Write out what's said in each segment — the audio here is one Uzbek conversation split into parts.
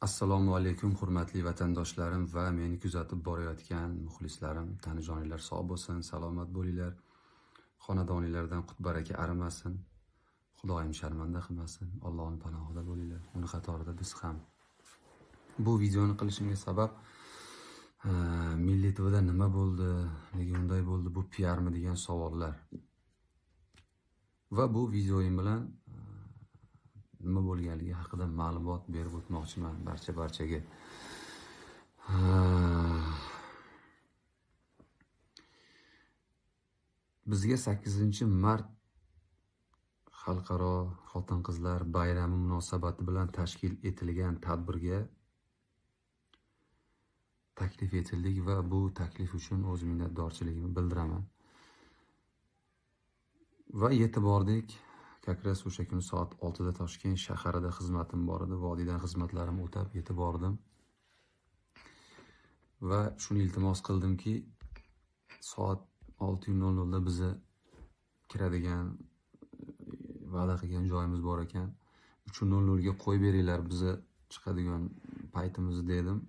Assalomu alaykum hurmatli vatandoshlarim va meni kuzatib borayotgan muxlislarim, tanijoninglar sog' bo'lsin, salomat bo'linglar. Xonadoninglardan qut baraka arimasin. Xudoyim sharmanda qilmasin. Allohning panohida bo'linglar. Uni qatorida biz ham. Bu videoni qilishimga sabab Milliy TVda nima bo'ldi, nega unday bo'ldi, bu PRmi degan savollar. Va bu videoyim bilan nima bo'lganligi haqida ma'lumot berib o'tmoqchiman barchaga. Bizga 8-mart xalqaro xotin-qizlar bayrami munosabati bilan tashkil etilgan tadbirga taklif etildik va bu taklif uchun o'z minnatdorchiligimni bildiraman. Va yetib bordik. Kakras o'sha kuni soat 6da Toshkent shahrida xizmatim bor edi. Vodiydan xizmatlarim o'tab yetib bordim. Va shuni iltimos qildimki, soat 6:00 da bizni kiradigan va'da qilgan joyimiz bor ekan. 3:00 ga qo'yib beringlar bizni chiqadigan paytimizni dedim.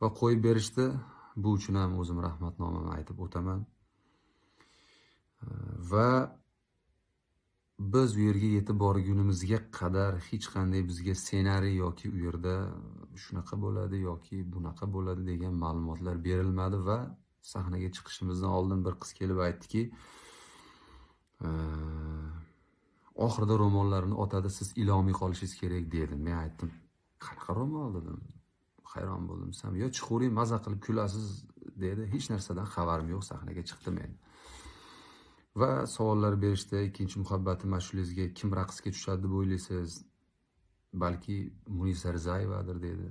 Va qo'yib berishdi. Bu uchun ham o'zim rahmatnomamni aytib o'taman. Va biz u yerga yetib borgunimizga qadar hech qanday bizga ssenariy yoki u yerda shunaqa bo'ladi yoki bunaqa bo'ladi degan ma'lumotlar berilmadi va sahnaga chiqishimizdan oldin bir qiz kelib aytdiki, oxirida ro'mollarni otadi, siz ilomli qolishingiz kerak dedim. Men aytdim, qanaqa ro'mol dedim. Hayron bo'ldim. Sen yo chiqavering, maza qilib kulasiz dedi. Hech narsadan xabarim yo'q, sahnaga chiqdim men. Va savollar berishdi. Ikkinchi muhabbatim ashulangizga kim raqsga tushadi deb o'ylaysiz? Balki Munisa Rizayevadir dedi.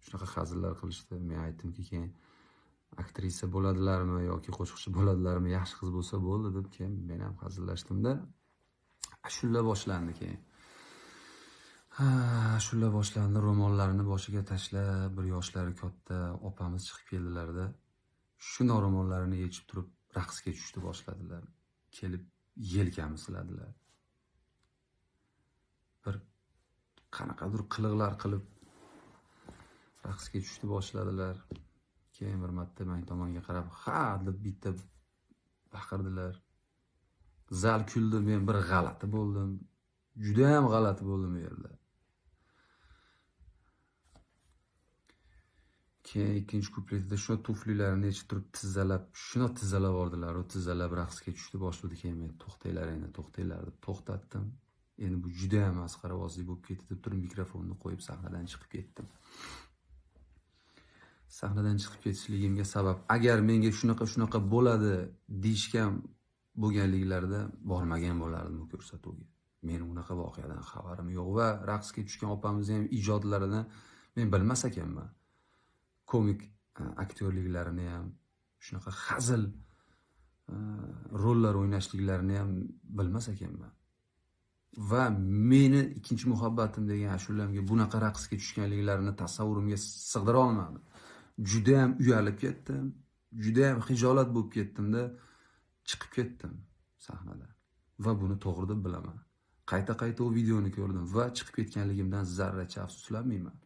Shunaqa hazillar qilishdi. Men aytdimki, keyin aktrisa bo'ladilarmi yoki qo'shiqchi bo'ladilarmi, yaxshi qiz bo'lsa bo'ldi deb keyin men ham hazillashdimda. Ashula boshlandi keyin. Ashula boshlandi, ro'mollarini boshiga tashlab, bir yoshlari katta opamiz chiqib keldilarda. Shuna ro'mollarini yechib turib raqsga tushdi boshladilar. Kelib yelkamni siladilar. Bir qanaqadir qiliqlar qilib raqsga tushdi boshladilar. Keyin bir marta men tomonga qarab, "Ha" deb bitta baqirdilar. Zal kuldi, men bir g'alati bo'ldim. Juda ham g'alati bo'ldim u yerda. Keyin ikkinchi kupletda shuna tuflilarini yechib turib shuna tizzalab bordilar. U tizzalab raqsga tushdi boshladi. Keyin men to'xtanglar deb to'xtatdim. Endi bu juda ham masxarabozlik bo'lib ketdi deb turib mikrofonni qo'yib sahnadan chiqib ketdim. Sahnadan chiqib ketishligimga sabab, agar menga shunaqa bo'ladi deyishgan bo'lganliklarida bormagan bo'lardim bu ko'rsatuvga. Men unaqa voqeadan xabarim yo'q va raqsga tushgan opamizning ham ijodlarini men bilmas ekanman. Komik aktyorliklarini ham, shunaqa hazil rollar o'ynashliklarini ham bilmas ekanman. Va meni ikkinchi muhabbatim degan ashulamga bunaqa raqsga tushganliklarini tasavvurimga sig'dira olmadim. Juda ham uyalib ketdim. Juda ham xijolat bo'lib ketdim-da, chiqib ketdim sahnadan. Va buni to'g'ri deb bilaman. Qayta o videoni ko'rdim va chiqib ketganligimdan zarracha afsuslanmayman.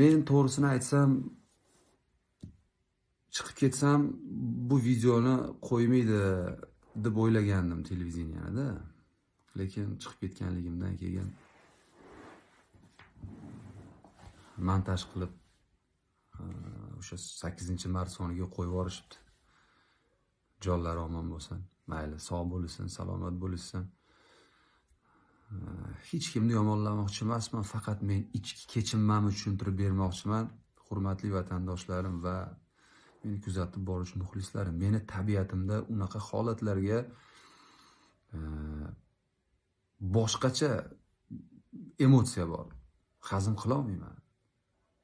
Men to'g'risini aytsam, chiqib ketsam bu videoni qo'ymaydi deb o'ylagandim televideniyada. Lekin chiqib ketganligimdan keyin montaj qilib o'sha 8-mart soniga qo'yib yuborishibdi. Jonlari omon bo'lsin, mayli, sog' bo'lsin, salomat bo'lsin. Hech kimni yomonlamoqchi emasman, faqat men ichki kechimimni tushuntirib bermoqchiman. Hurmatli vatandoshlarim va meni kuzatib boruvchi muxlislarim, meni tabiatimda unaqa holatlarga boshqacha emotsiya bor. Hazm qila olmayman.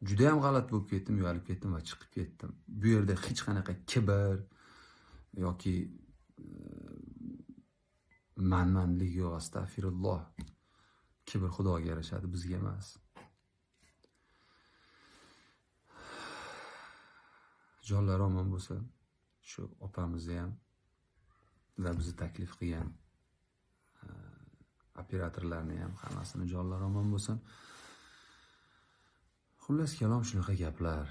Juda ham g'alati bo'lib ketdim, uyalib ketdim va chiqib ketdim. Bu yerda hech qanaqa kibr yoki manmanlik yo'q, astag'firulloh. Kibr Xudoga yarashadi, bizga emas. Jonlari omon bo'lsin. Shu opamizni ham va bizni taklif qilgan operatorlarni ham hammasini jonlari omon bo'lsin. Xullas kalom shunaqa gaplar.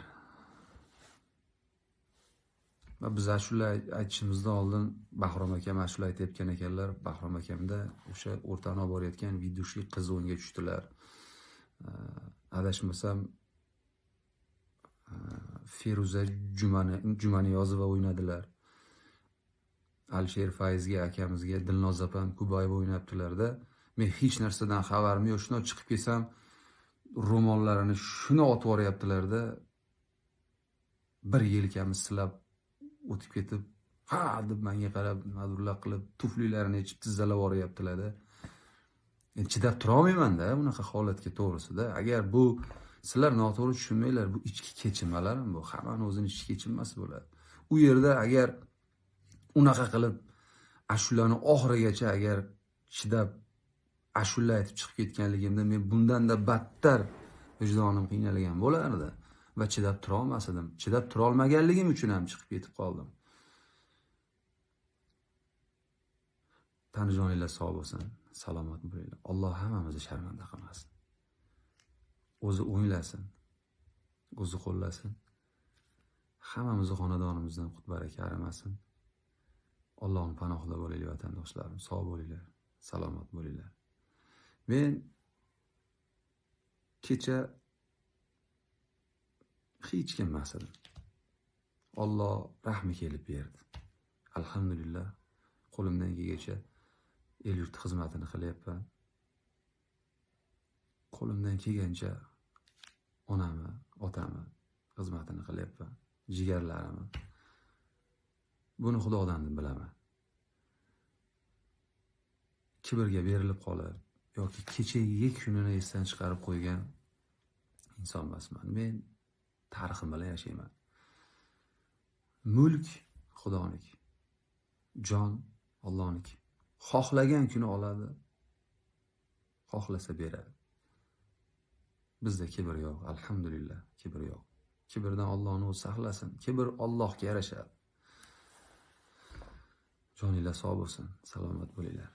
Va biz ashula aytishimizdan oldin Bahrom akam ashula aytayotgan ekanlar. Bahrom akamda o'sha o'rtani olib borayotgan videoshli qiz o'yinga tushdilar. Adashmasam Feruza Jumaniyozova o'ynadilar. Alisher Fayzga akamizga Dilnoz opam Kubayeva o'ynabdilarda. Men hech narsadan xabarim yo'q. Shuna chiqib kelsam, ro'mollarini shuni otib yuboryaptilarda. Bir yelkamiz silab o'tib ketib, ha deb menga qarab, madurlar qilib, tuflilarini yechib tizzalab yuboryaptilarda. Men chidab tura olmayman-da bunaqa holatga to'g'risida. Agar bu sizlar noto'g'ri tushunmanglar, bu ichki kechinmalar bu. Hammaning o'zining ichki kechinmasi bo'ladi. U yerda agar unaqa qilib ashulani oxirigacha agar chidab ashula aytib chiqib ketganligimda men bundan-da battar vijdonim qiynalgan bo'lardi va chidab tura olmasdim. Chidab tura olmaganligim uchun ham chiqib ketib qoldim. Tanijoningiz sog' bo'lsin, salomat bo'linglar. Alloh hammamizni sharmanda qilmasin. O'zi o'ylasin, o'zi qo'llasin. Hammamizni xonadonimizdan qut baraka arimasin. Allohning panohida bo'laylik vatandoshlarim, sog' bo'linglar, salomat bo'linglar. Men kecha hech kim emas edim. Alloh rahmi kelib berdi. Alhamdulillah, qo'limdan kelgancha el yurt xizmatini qilyapman. Qo'limdan kelgancha onamni, otamni xizmatini qilyapman. Jigarlarimni. Buni Xudodan deb bilaman. Kibrga berilib qolib yoki kechagi kunini esdan chiqarib qo'ygan inson emasman. Men tarixim bilan yashayman. Mulk Xudoning, jon Allohning. Xohlagan kuni oladi, xohlasa beradi. Bizda kibr yo'q, alhamdulillah, kibr yo'q. Kibrdan Allohni o'zi saqlasin. Kibr Allohga yarashadi. Joninglar sog' bo'lsin, salomat bo'linglar.